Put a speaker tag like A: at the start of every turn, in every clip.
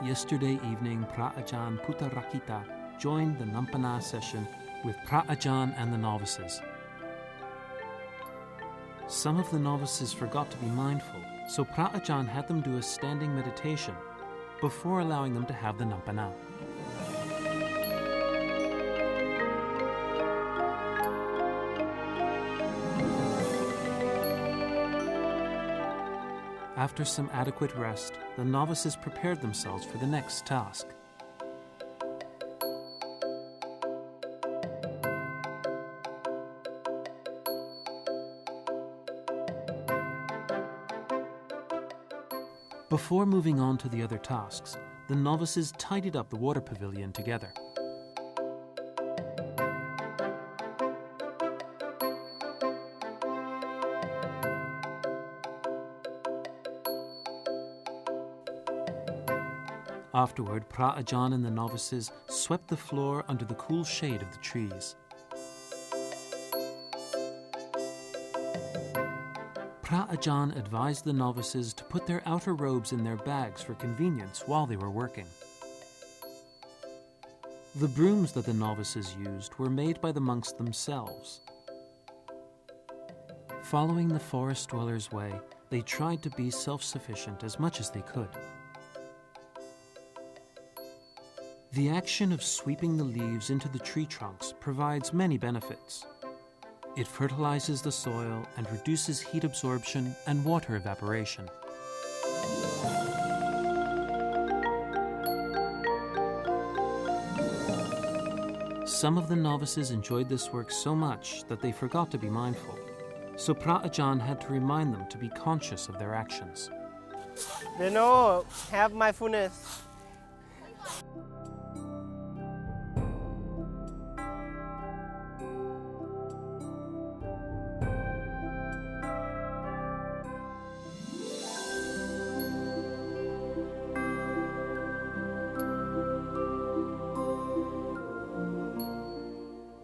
A: yesterday evening, Phra Ajahn Puttarakita joined the Nampana session with Phra Ajahn and the novices. Some of the novices forgot to be mindful, so Phra Ajahn had them do a standing meditation before allowing them to have the Nampana. After some adequate rest, the novices prepared themselves for the next task. Before moving on to the other tasks, the novices tidied up the water pavilion together. Afterward, Phra Ajahn and the novices swept the floor under the cool shade of the trees. Phra Ajahn advised the novices to put their outer robes in their bags for convenience while they were working. The brooms that the novices used were made by the monks themselves. Following the forest dwellers' way, they tried to be self-sufficient as much as they could. The action of sweeping the leaves into the tree trunks provides many benefits. It fertilizes the soil and reduces heat absorption and water evaporation. Some of the novices enjoyed this work so much that they forgot to be mindful, so Phra Ajahn had to remind them to be conscious of their actions.
B: They know, have mindfulness.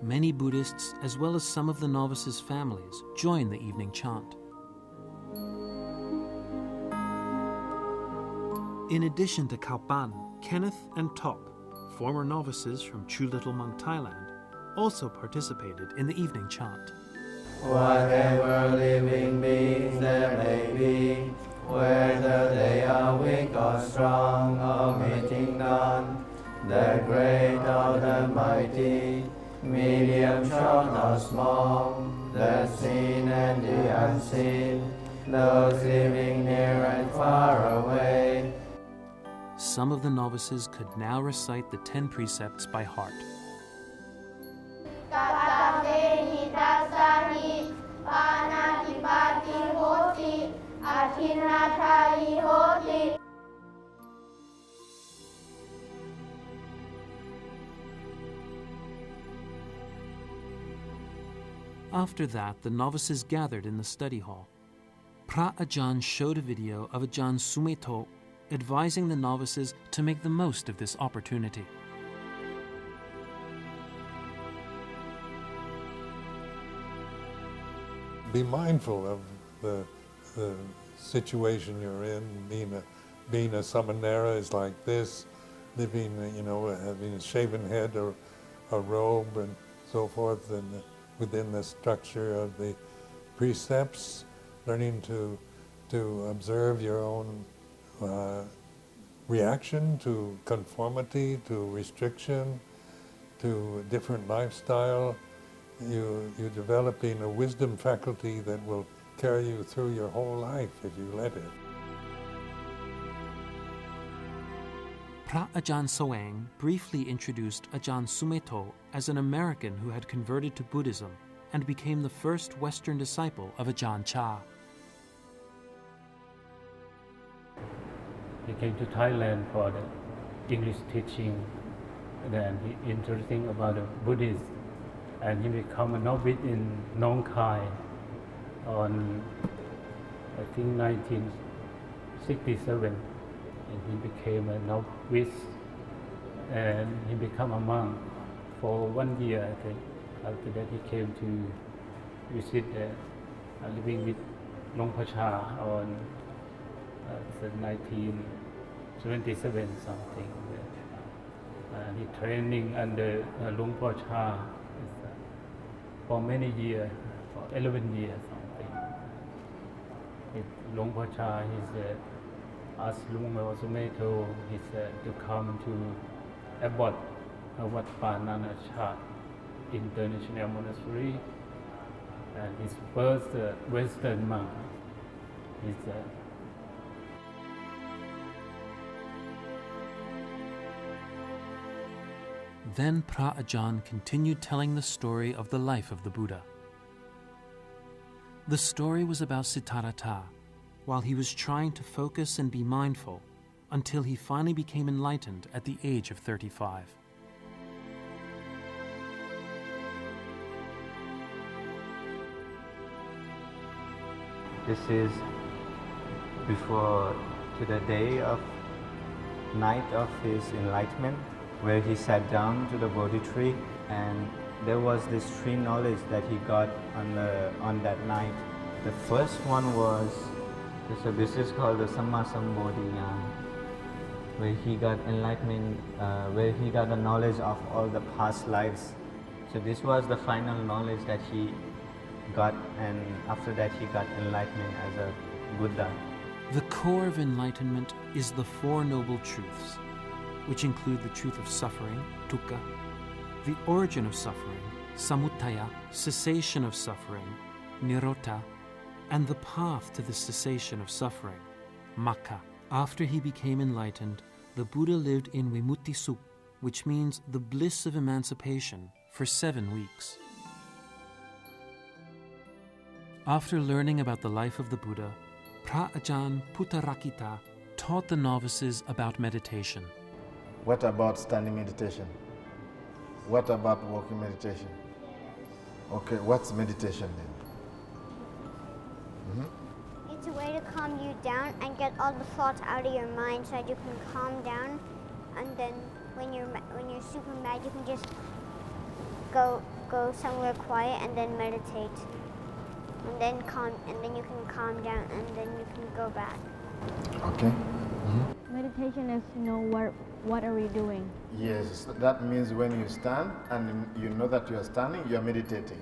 A: Many Buddhists, as well as some of the novices' families, joined the evening chant. In addition to Kalpan, Kenneth and Top, former novices from Chu Little Monk, Thailand, also participated in the evening chant.
C: Whatever living beings there may be, whether they are weak or strong, omitting none, the great or the mighty, medium, short or small, the seen and the unseen, those living near and far away.
A: Some of the novices could now recite the 10 precepts by heart. After that, the novices gathered in the study hall. Phra Ajahn showed a video of Ajahn Sumeto advising the novices to make the most of this opportunity.
D: Be mindful of the situation you're in. Being a samanera is like this, living, having a shaven head or a robe and so forth, and within the structure of the precepts, learning to observe your own reaction to conformity, to restriction, to different lifestyle. You're developing a wisdom faculty that will carry you through your whole life if you let it.
A: Phra Ajahn Soang briefly introduced Ajahn Sumeto as an American who had converted to Buddhism and became the first Western disciple of Ajahn Chah.
E: He came to Thailand for the English teaching, then he interesting about the Buddhist, and he became a novice in Nong Khai on, I think, 1967, and he became a novice, and he became a monk for 1 year, I think. After that, he came to visit, living with Long Pacha on the 27 something. And he training under Luang Por Cha for many years, for 11 years something. Luang Por Cha, he asked Luang Por Sumeto, he said to come to Wat Naana Chhat International Monastery, and his first Western monk is
A: Then Phra Ajahn continued telling the story of the life of the Buddha. The story was about Siddhartha while he was trying to focus and be mindful until he finally became enlightened at the age of 35.
C: This is before to the day of night of his enlightenment, where he sat down to the Bodhi tree, and there was this three knowledge that he got on that night. The first one was this is called the Samma Sambodhi, where he got enlightenment, where he got the knowledge of all the past lives. So this was the final knowledge that he got, and after that he got enlightenment as a Buddha.
A: The core of enlightenment is the Four Noble Truths, which include the truth of suffering, dukkha, the origin of suffering, samudaya, cessation of suffering, nirodha, and the path to the cessation of suffering, mokkha. After he became enlightened, the Buddha lived in Vimutti Sukh, which means the bliss of emancipation, for 7 weeks. After learning about the life of the Buddha, Phra Ajahn Puttarakita taught the novices about meditation.
F: What about standing meditation? What about walking meditation? Okay, what's meditation then?
G: It's a way to calm you down and get all the thoughts out of your mind so that you can calm down, and then when you're super mad, you can just go somewhere quiet and then meditate. And then you can calm down, and then you can go back.
F: Okay.
H: Meditation is to know what are we doing.
F: Yes, that means when you stand and you know that you are standing, you are meditating.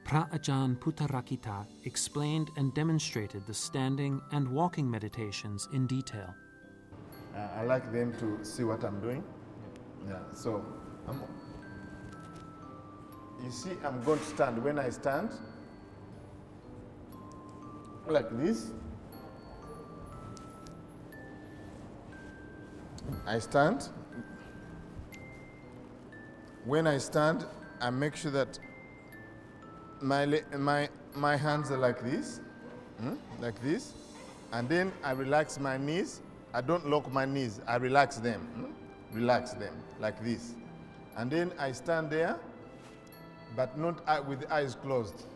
A: Phra Ajahn Puttarakita explained and demonstrated the standing and walking meditations in detail.
F: I like them to see what I'm doing. Yeah, so you see, I'm going to stand. When I stand, like this, I stand. When I stand, I make sure that my hands are like this, and then I relax my knees. I don't lock my knees, I relax them, like this. And then I stand there, but not with the eyes closed.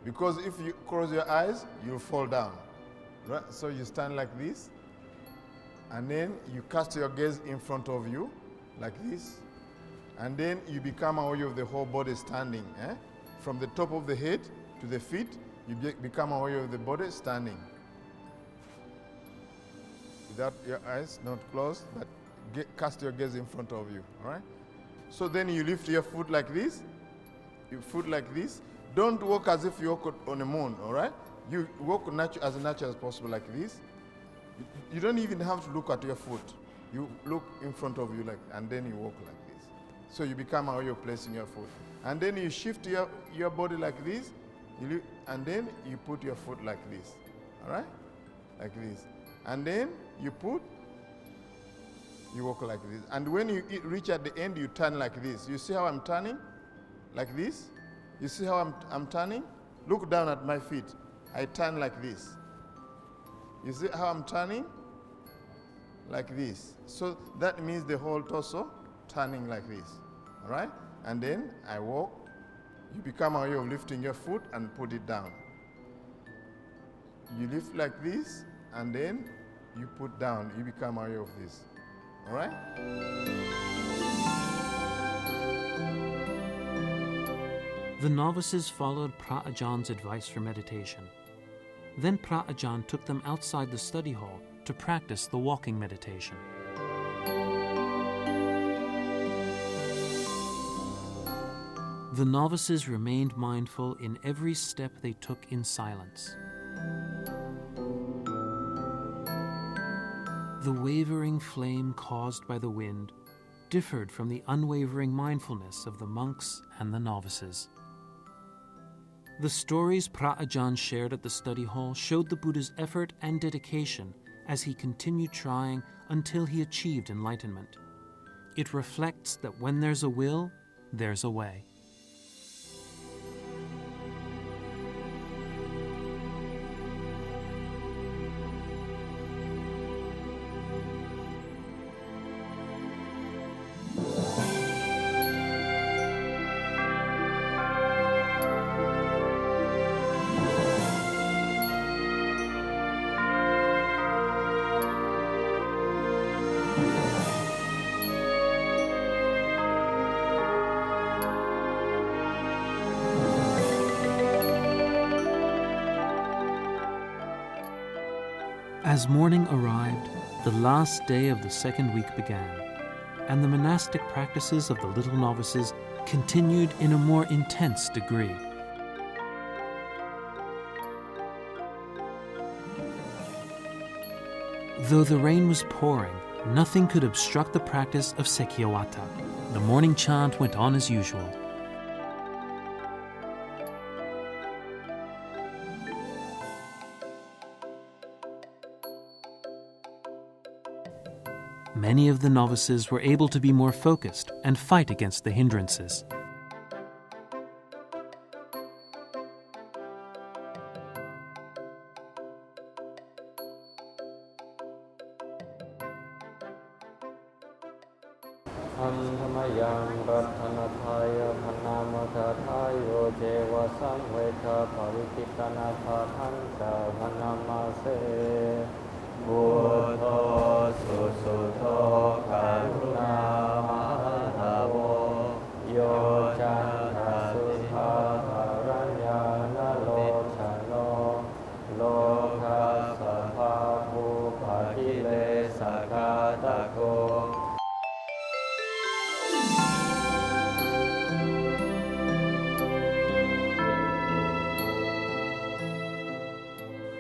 F: Because if you close your eyes, you'll fall down. Right? So you stand like this, and then you cast your gaze in front of you, like this. And then you become aware of the whole body standing. From the top of the head to the feet, you become aware of the body standing. Without your eyes not closed, but cast your gaze in front of you. All right? So then you lift your foot like this. Your foot like this. Don't walk as if you walk on the moon, all right? You walk as natural as possible like this. You don't even have to look at your foot. You look in front of you, and then you walk like this. So you become aware of placing your foot. And then you shift your body like this, and then you put your foot like this, all right? Like this. And then you walk like this. And when you reach at the end, you turn like this. You see how I'm turning? Like this? You see how I'm turning? Look down at my feet. I turn like this. You see how I'm turning? Like this. So that means the whole torso turning like this. All right? And then I walk. You become aware of lifting your foot and put it down. You lift like this, and then you put down. You become aware of this. All right?
A: The novices followed Phra Ajahn's advice for meditation. Then Phra Ajahn took them outside the study hall to practice the walking meditation. The novices remained mindful in every step they took in silence. The wavering flame caused by the wind differed from the unwavering mindfulness of the monks and the novices. The stories Phra Ajahn shared at the study hall showed the Buddha's effort and dedication as he continued trying until he achieved enlightenment. It reflects that when there's a will, there's a way. As morning arrived, the last day of the second week began, and the monastic practices of the little novices continued in a more intense degree. Though the rain was pouring, nothing could obstruct the practice of Sekiawata. The morning chant went on as usual. Many of the novices were able to be more focused and fight against the hindrances.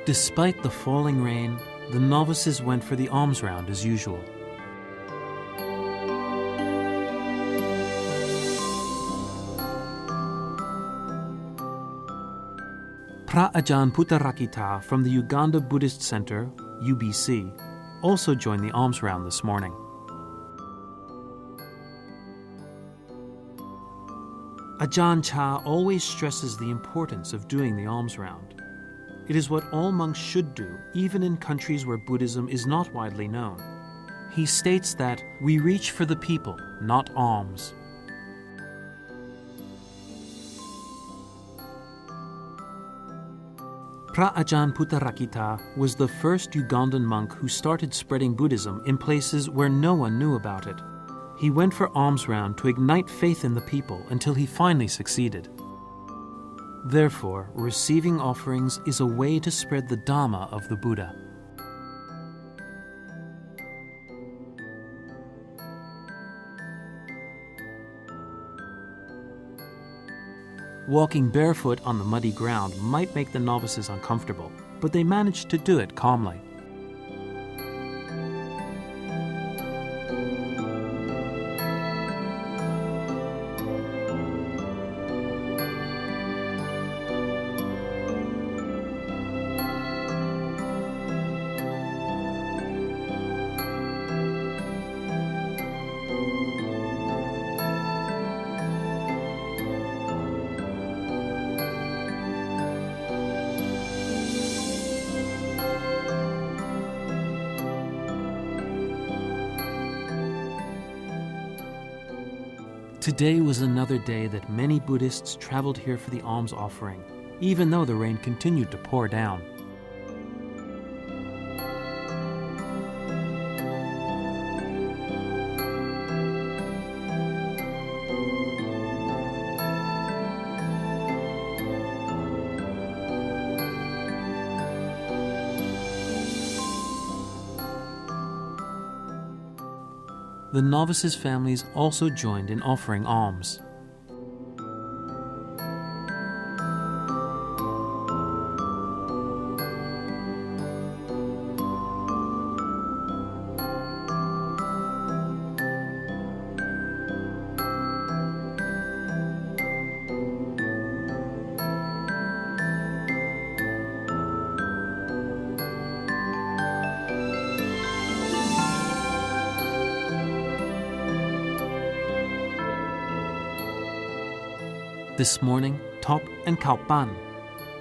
A: Despite the falling rain, the novices went for the alms round as usual. Phra Ajahn Puttarakita from the Uganda Buddhist Center, UBC, also joined the alms round this morning. Ajahn Chah always stresses the importance of doing the alms round. It is what all monks should do, even in countries where Buddhism is not widely known. He states that we reach for the people, not alms. Phra Ajahn Puttarakita was the first Ugandan monk who started spreading Buddhism in places where no one knew about it. He went for alms round to ignite faith in the people until he finally succeeded. Therefore, receiving offerings is a way to spread the Dhamma of the Buddha. Walking barefoot on the muddy ground might make the novices uncomfortable, but they managed to do it calmly. Today was another day that many Buddhists traveled here for the alms offering, even though the rain continued to pour down. the novices' families also joined in offering alms. This morning, Top and Kalpan,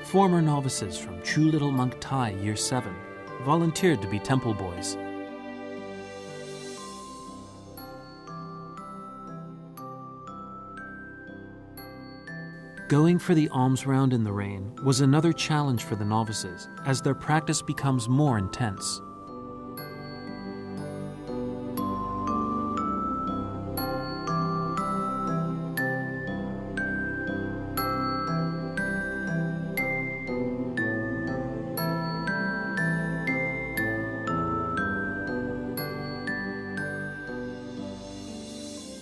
A: former novices from True Little Monk Thai Year 7, volunteered to be temple boys. Going for the alms round in the rain was another challenge for the novices as their practice becomes more intense.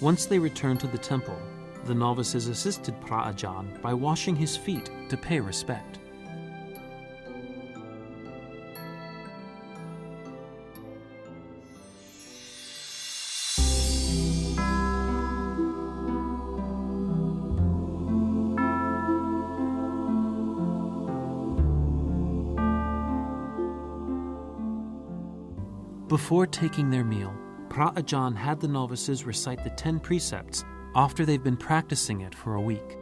A: Once they returned to the temple, the novices assisted Pra Ajahn by washing his feet to pay respect. Before taking their meal, Pra Ajahn had the novices recite the 10 precepts after they've been practicing it for a week.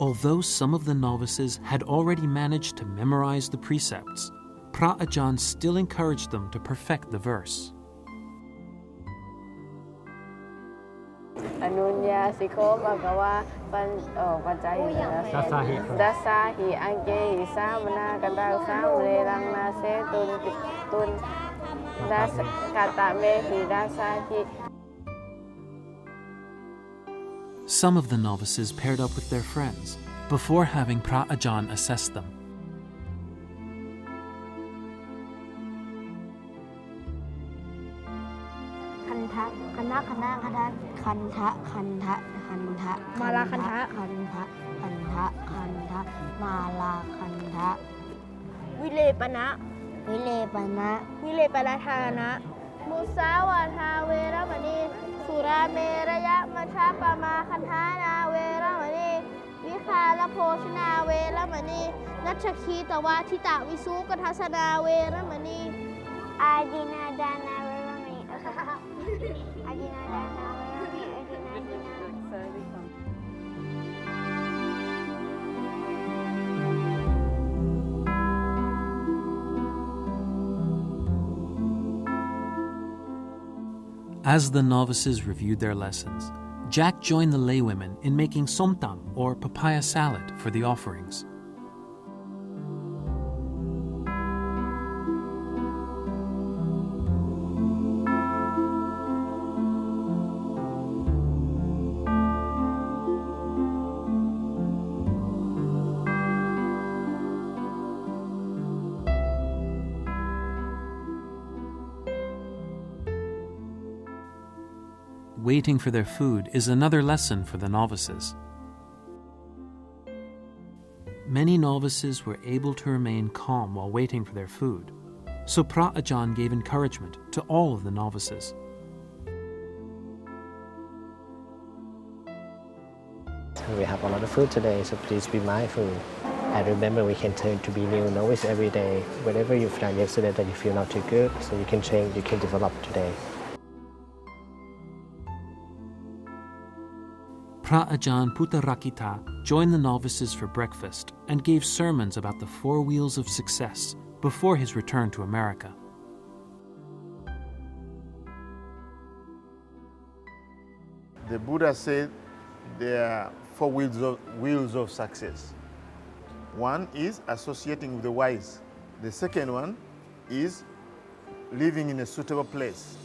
A: Although some of the novices had already managed to memorize the precepts, Pra Ajahn still encouraged them to perfect the verse.
I: อนุญญาสิโคภะคะวะปัจจัยดัสสาหิอังเกหิสามนากันตังสามเรรังนาเสตุนดัสกตะเมหิดัสสาหิ
A: Some of the novices paired up with their friends before having Pra Ajahn assess them. As the novices reviewed their lessons, Jack joined the laywomen in making somtam or papaya salad for the offerings. Waiting for their food is another lesson for the novices. Many novices were able to remain calm while waiting for their food, so Pra Ajahn gave encouragement to all of the novices.
J: We have a lot of food today, so please be mindful. And remember, we can turn to be new novice every day. Whatever you've done yesterday that you feel not too good, so you can change, you can develop today.
A: Pra Ajahn Puttarakita joined the novices for breakfast and gave sermons about the 4 wheels of success before his return to America.
F: The Buddha said there are 4 wheels of success. One is associating with the wise. The second one is living in a suitable place.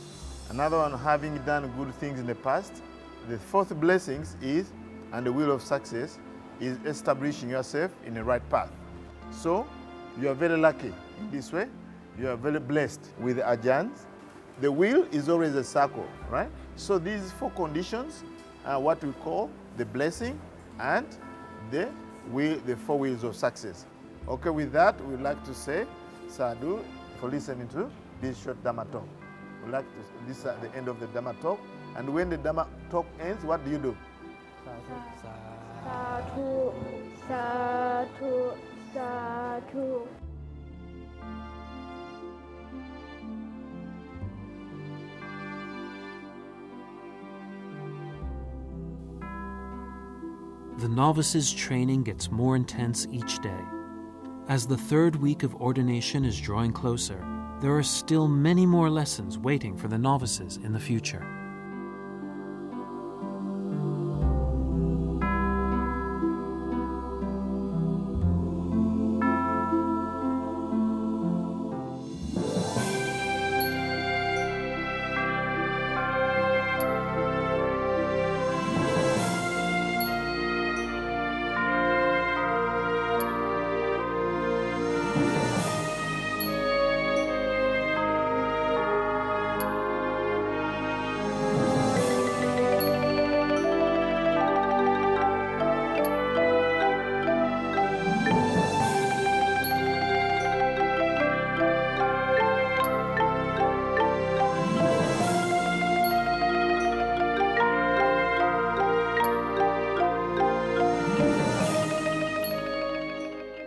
F: Another one, having done good things in the past. The fourth blessing is, and the will of success, is establishing yourself in the right path. So, you are very lucky in this way. You are very blessed with ajans. The wheel is always a circle, right? So these four conditions are what we call the blessing and the four wheels of success. Okay, with that, we'd like to say sadhu for listening to this short Dhamma talk. We'd like to, this is the end of the Dhamma talk. And when the Dhamma talk ends, what do you do?
H: Sadhu, sadhu, sadhu.
A: The novice's training gets more intense each day. As the third week of ordination is drawing closer, there are still many more lessons waiting for the novices in the future.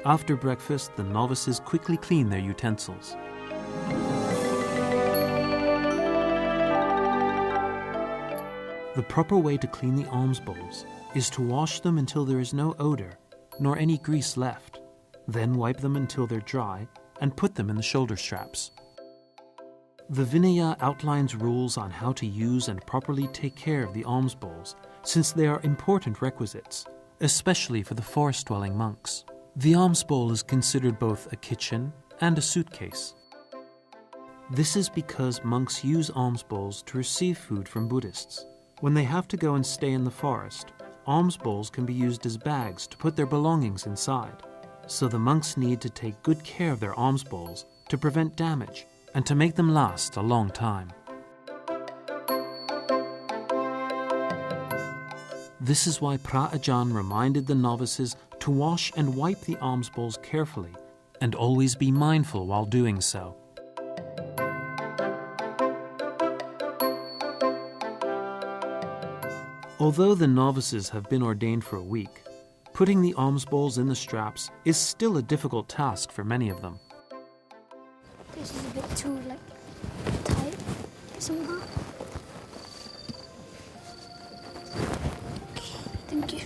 A: After breakfast, the novices quickly clean their utensils. The proper way to clean the alms bowls is to wash them until there is no odor, nor any grease left. Then wipe them until they're dry and put them in the shoulder straps. The Vinaya outlines rules on how to use and properly take care of the alms bowls, since they are important requisites, especially for the forest-dwelling monks. The alms bowl is considered both a kitchen and a suitcase. This is because monks use alms bowls to receive food from Buddhists. When they have to go and stay in the forest, alms bowls can be used as bags to put their belongings inside. So the monks need to take good care of their alms bowls to prevent damage and to make them last a long time. This is why Phra Ajahn reminded the novices to wash and wipe the alms bowls carefully and always be mindful while doing so. Although the novices have been ordained for a week, putting the alms bowls in the straps is still a difficult task for many of them.
G: This is a bit too tight somehow. Thank you.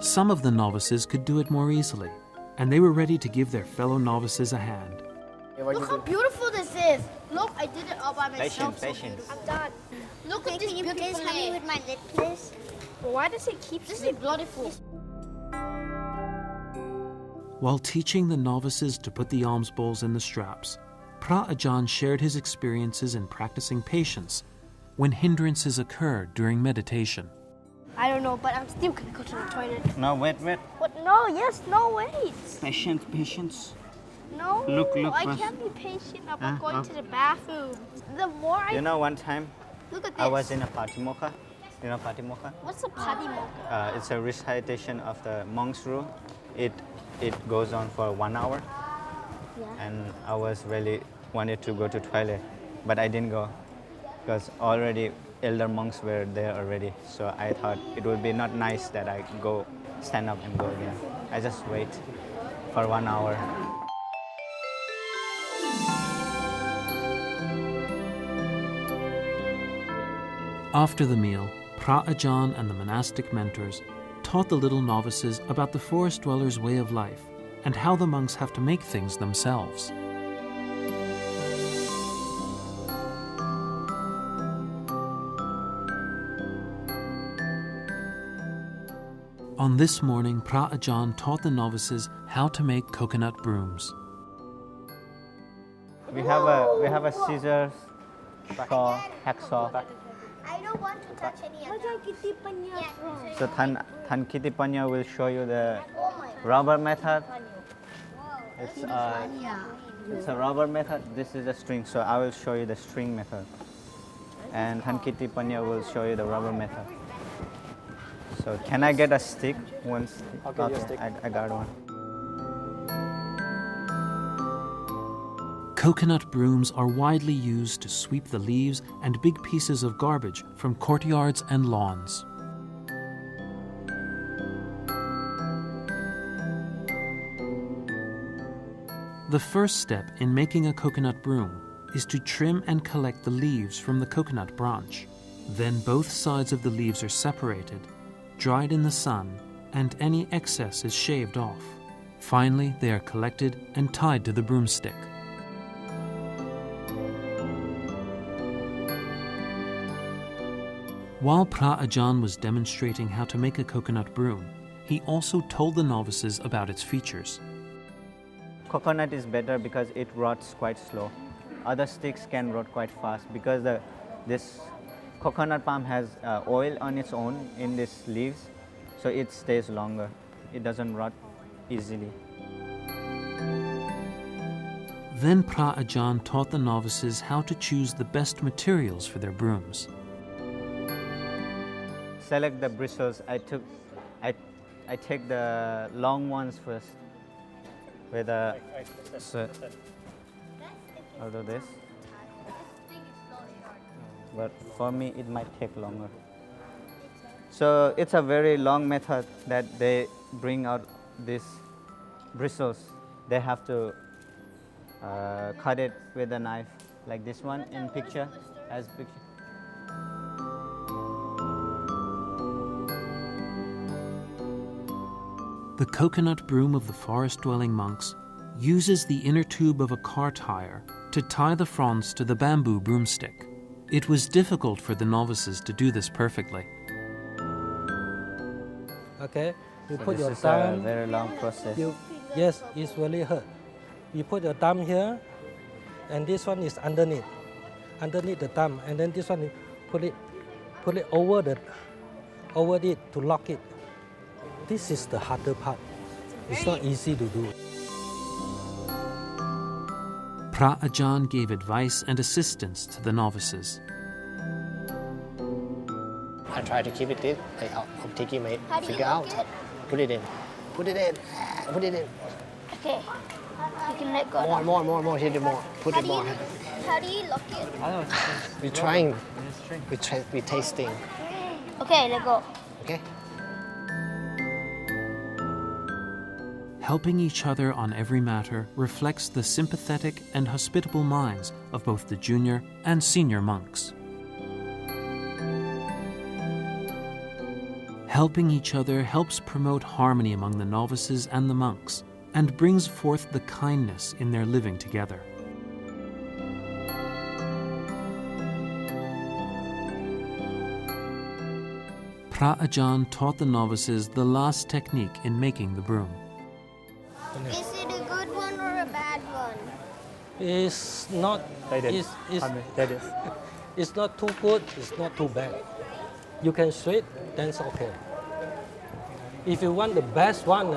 A: Some of the novices could do it more easily, and they were ready to give their fellow novices a hand.
K: Look how beautiful this is. Look, I did it all by myself.
C: Patience.
K: I'm done. Look at this
G: Can you please
K: beautiful
G: help me with my lid, please?
K: Why does it keep this? Is beautiful.
A: While teaching the novices to put the alms bowls in the straps, Phra Ajahn shared his experiences in practicing patience when hindrances occur during meditation.
K: I don't know, but I'm still gonna go to the toilet.
C: No, wait.
K: What? No, yes, no, wait.
C: Patience.
K: No,
C: Look
K: I
C: first.
K: can't be patient about going to the bathroom. The more I...
C: You know, one time
K: Look at this.
C: I was in a patimokkha. You know patimokkha?
K: What's a patimokkha?
C: It's a recitation of the monk's rule. It goes on for 1 hour.
K: Yeah.
C: And I was really wanted to go to toilet, but I didn't go because already elder monks were there already. So I thought it would be not nice that I go stand up and go again. I just wait for 1 hour.
A: After the meal, Phra Ajahn and the monastic mentors taught the little novices about the forest dwellers' way of life and how the monks have to make things themselves. On this morning, Phra Ajahn taught the novices how to make coconut brooms.
C: we have a scissors, saw, hacksaw.
K: I don't want to touch any of them.
C: So Tan Kitipanya will show you the rubber method. It's a rubber method. This is a string, so I will show you the string method. And Tan Kitipanya will show you the rubber method. So can I get a stick? One stick. Okay, I got one.
A: Coconut brooms are widely used to sweep the leaves and big pieces of garbage from courtyards and lawns. The first step in making a coconut broom is to trim and collect the leaves from the coconut branch. Then both sides of the leaves are separated, dried in the sun, and any excess is shaved off. Finally, they are collected and tied to the broomstick. While Pra Ajahn was demonstrating how to make a coconut broom, he also told the novices about its features.
C: Coconut is better because it rots quite slow. Other sticks can rot quite fast because this coconut palm has oil on its own in these leaves, so it stays longer. It doesn't rot easily.
A: Then Pra Ajahn taught the novices how to choose the best materials for their brooms.
C: Select the bristles. I take the long ones first. With a I'll do this. But for me, it might take longer. So it's a very long method that they bring out these bristles. They have to cut it with a knife, like this one in picture, as picture.
A: The coconut broom of the forest-dwelling monks uses the inner tube of a car tire to tie the fronds to the bamboo broomstick. It was difficult for the novices to do this perfectly.
L: Okay, you
C: So
L: put
C: this
L: your
C: is
L: thumb.
C: a very long process.
L: Yes, it's really hurt. You put your thumb here, and this one is underneath the thumb, and then this one you put it over it to lock it. This is the harder part. It's not easy to do.
A: Pra Ajahn gave advice and assistance to the novices.
J: I try to keep it in. I'll take it, mate.
K: How do you
J: Figure
K: lock
J: out.
K: it?
J: Put it in. Put it in. Put it in.
K: Okay. You can let go.
J: More. Hit it more. Put
K: How
J: it
K: do
J: more.
K: how do you lock it?
J: We're trying. We're tasting.
K: Okay, let go.
J: Okay.
A: Helping each other on every matter reflects the sympathetic and hospitable minds of both the junior and senior monks. Helping each other helps promote harmony among the novices and the monks and brings forth the kindness in their living together. Pra Ajahn taught the novices the last technique in making the broom.
K: Is it a good one or a bad one?
L: It's not. It's not too good. It's not too bad. You can sweep, then it's okay. If you want the best one,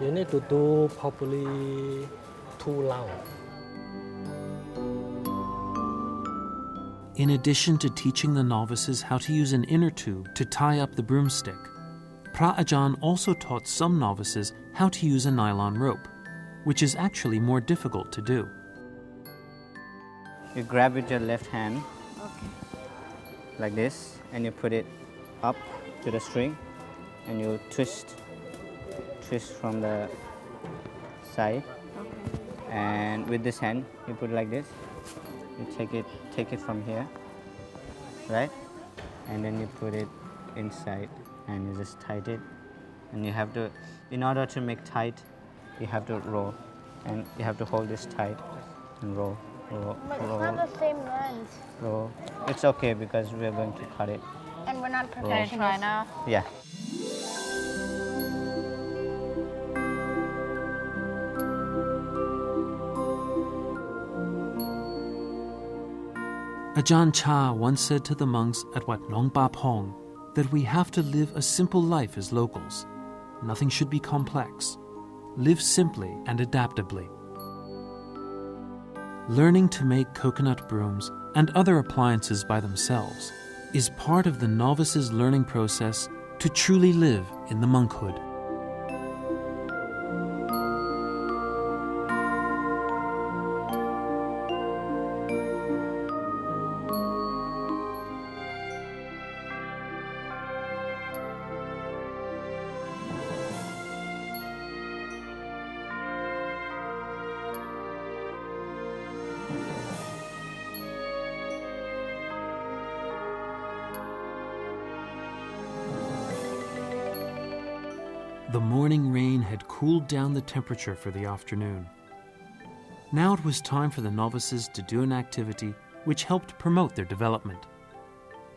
L: you need to do probably 2 rounds.
A: In addition to teaching the novices how to use an inner tube to tie up the broomstick, Pra Ajahn also taught some novices how to use a nylon rope, which is actually more difficult to do.
C: You grab with your left hand, like this, and you put it up to the string, and you twist from the side. And with this hand, you put it like this. You take it from here, right? And then you put it inside, and you just tighten it. And you have to, in order to make tight, you have to roll, and you have to hold this tight and roll.
K: But it's not the same length.
C: Roll. It's okay because we are going to cut it.
K: And we're not
C: Roll.
K: professionals.
C: Can I try now? Yeah.
A: Ajahn Chah once said to the monks at Wat Nong Pa Pong that we have to live a simple life as locals. Nothing should be complex. Live simply and adaptably. Learning to make coconut brooms and other appliances by themselves is part of the novice's learning process to truly live in the monkhood. The morning rain had cooled down the temperature for the afternoon. Now it was time for the novices to do an activity which helped promote their development.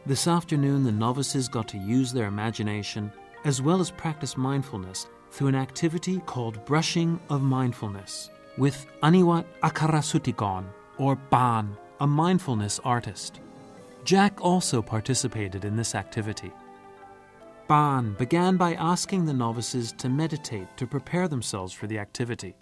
A: This afternoon, the novices got to use their imagination as well as practice mindfulness through an activity called Brushing of Mindfulness with Aniwat Akarasutikon, or Ban, a mindfulness artist. Jack also participated in this activity. Ban began by asking the novices to meditate to prepare themselves for the activity.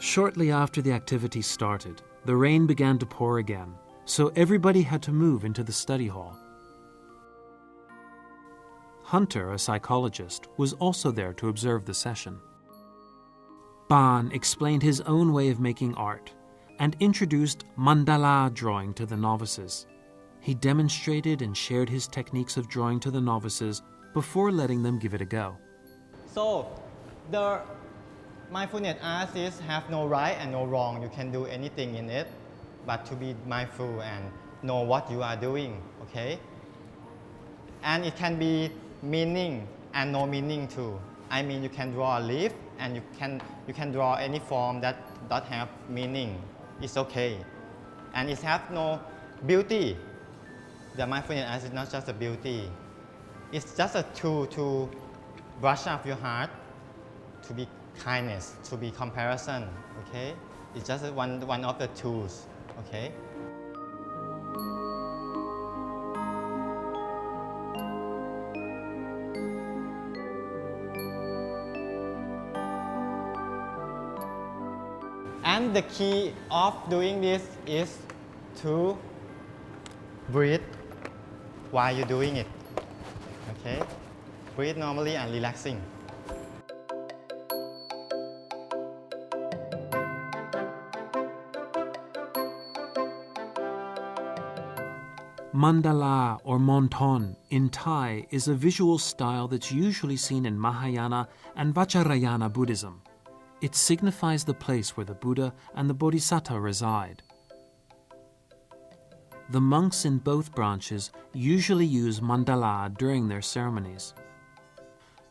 A: Shortly after the activity started, the rain began to pour again, so everybody had to move into the study hall. Hunter, a psychologist, was also there to observe the session. Ban explained his own way of making art and introduced mandala drawing to the novices. He demonstrated and shared his techniques of drawing to the novices before letting them give it a go.
M: So, the mindfulness artists have no right and no wrong. You can do anything in it, but to be mindful and know what you are doing, okay? And it can be meaning and no meaning too. I mean, you can draw a leaf and you can draw any form that does have meaning. It's okay. And it has no beauty. The mindfulness art is not just a beauty. It's just a tool to brush up your heart, to be kindness, to be comparison, okay? It's just one of the tools, okay? And the key of doing this is to breathe while you're doing it, okay? Breathe normally and relaxing.
A: Mandala or Monton in Thai is a visual style that's usually seen in Mahayana and Vajrayana Buddhism. It signifies the place where the Buddha and the Bodhisattva reside. The monks in both branches usually use mandala during their ceremonies.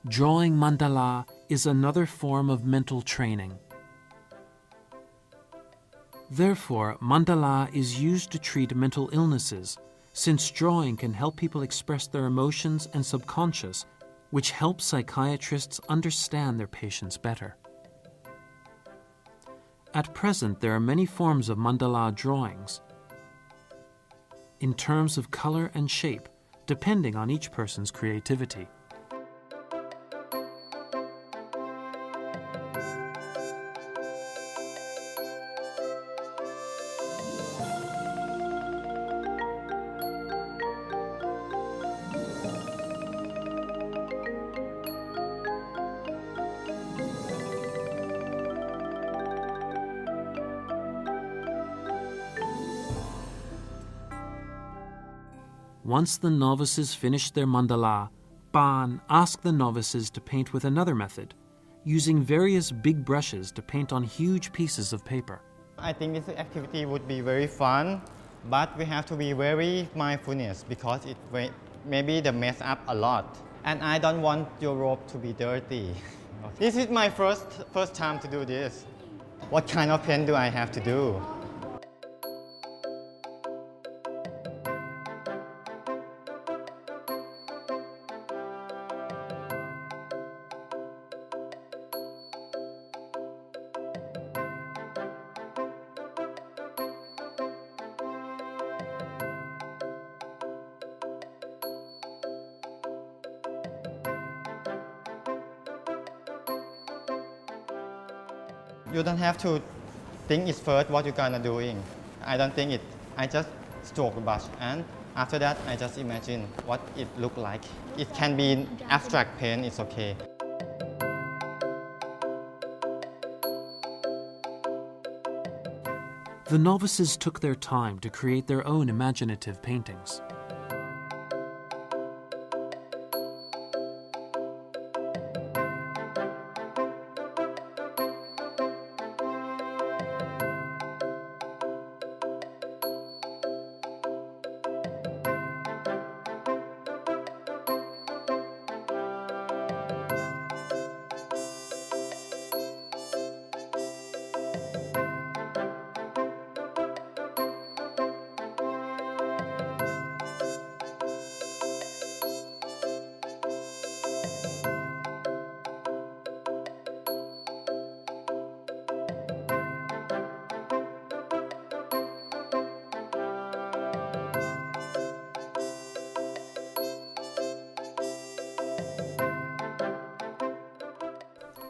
A: Drawing mandala is another form of mental training. Therefore, mandala is used to treat mental illnesses, since drawing can help people express their emotions and subconscious, which helps psychiatrists understand their patients better. At present, there are many forms of mandala drawings in terms of color and shape, depending on each person's creativity. Once the novices finished their mandala, Ban asked the novices to paint with another method, using various big brushes to paint on huge pieces of paper.
M: I think this activity would be very fun, but we have to be very mindfulness because it's maybe the mess up a lot. And I don't want your robe to be dirty. This is my first time to do this. What kind of paint do I have to do? You don't have to think it's first what you're gonna doing. I don't think it. I just stroke the brush and after that I just imagine what it look like. It can be abstract paint, it's okay.
A: The novices took their time to create their own imaginative paintings.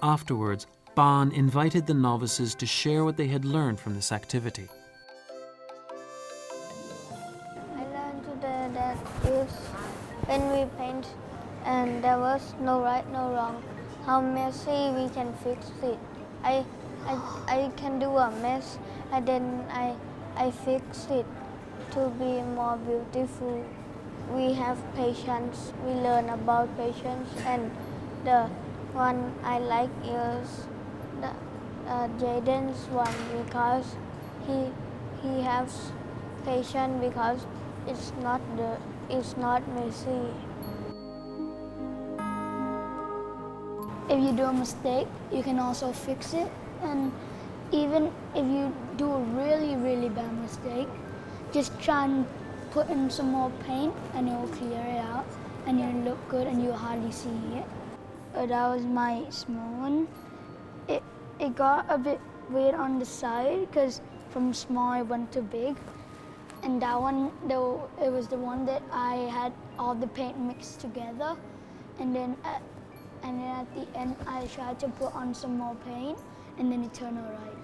A: Afterwards, Ban invited the novices to share what they had learned from this activity.
G: I learned today that if when we paint and there was no right, no wrong, how messy we can fix it. I can do a mess and then I fix it to be more beautiful. We have patience, we learn about patience, and the one I like is the Jaden's one because he has patience because it's not messy.
K: If you do a mistake, you can also fix it. And even if you do a really, really bad mistake, just try and put in some more paint and it will clear it out and it'll look good and you'll hardly see it. That was my small one. It got a bit weird on the side because from small it went to big. And that one, though, it was the one that I had all the paint mixed together. And then at the end, I tried to put on some more paint, and then it turned out right.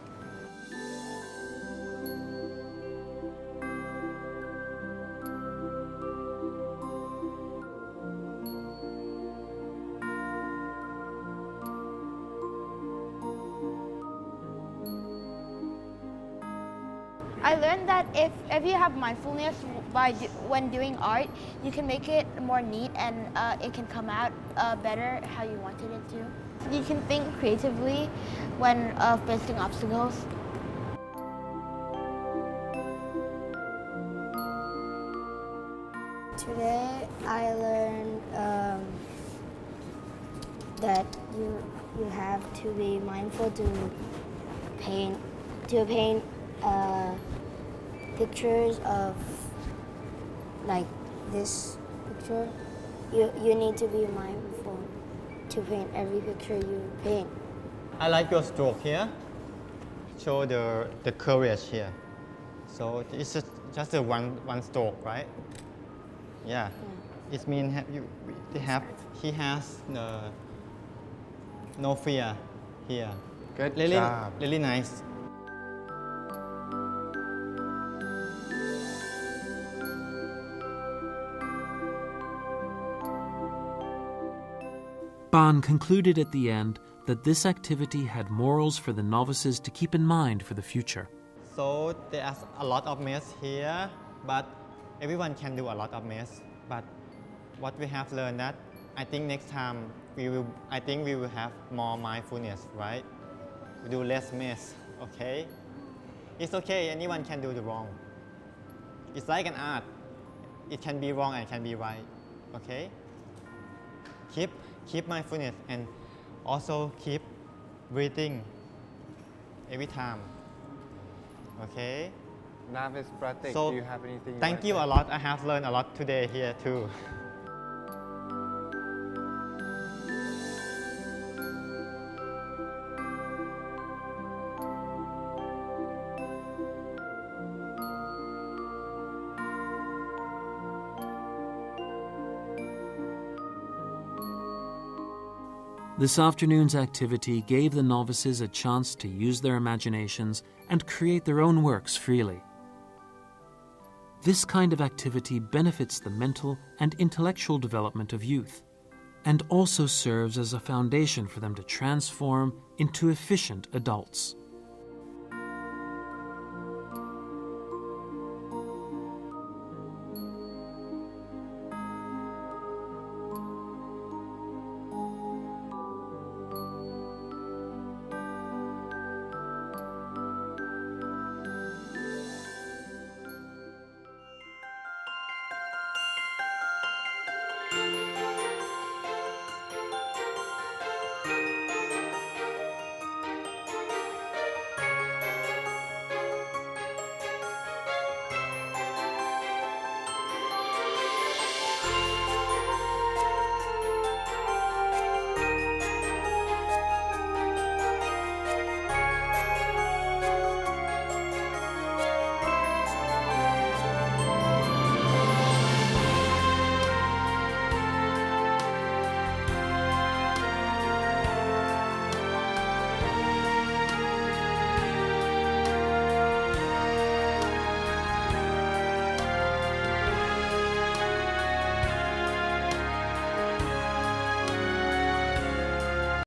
N: I learned that if you have mindfulness when doing art, you can make it more neat and it can come out better how you wanted it to. You can think creatively when facing obstacles.
G: Today I learned that you have to be mindful to paint pictures of like this picture. You need to be mindful to paint every picture you paint.
M: I like your stroke here. Show the courage here. So it's just a one stroke, right? Yeah. It means he has no fear here.
F: Good
M: really,
F: job.
M: Really nice.
A: Ban concluded at the end that this activity had morals for the novices to keep in mind for the future.
M: So there's a lot of mess here, but everyone can do a lot of mess. But what we have learned that I think next time we will have more mindfulness, right? We do less mess, okay? It's okay, anyone can do the wrong. It's like an art. It can be wrong and it can be right. Okay? Keep mindfulness and also keep breathing every time. Okay?
C: Navis Pratik,
M: So,
C: do you have anything
M: thank you a lot. I have learned a lot today here too.
A: This afternoon's activity gave the novices a chance to use their imaginations and create their own works freely. This kind of activity benefits the mental and intellectual development of youth and also serves as a foundation for them to transform into efficient adults.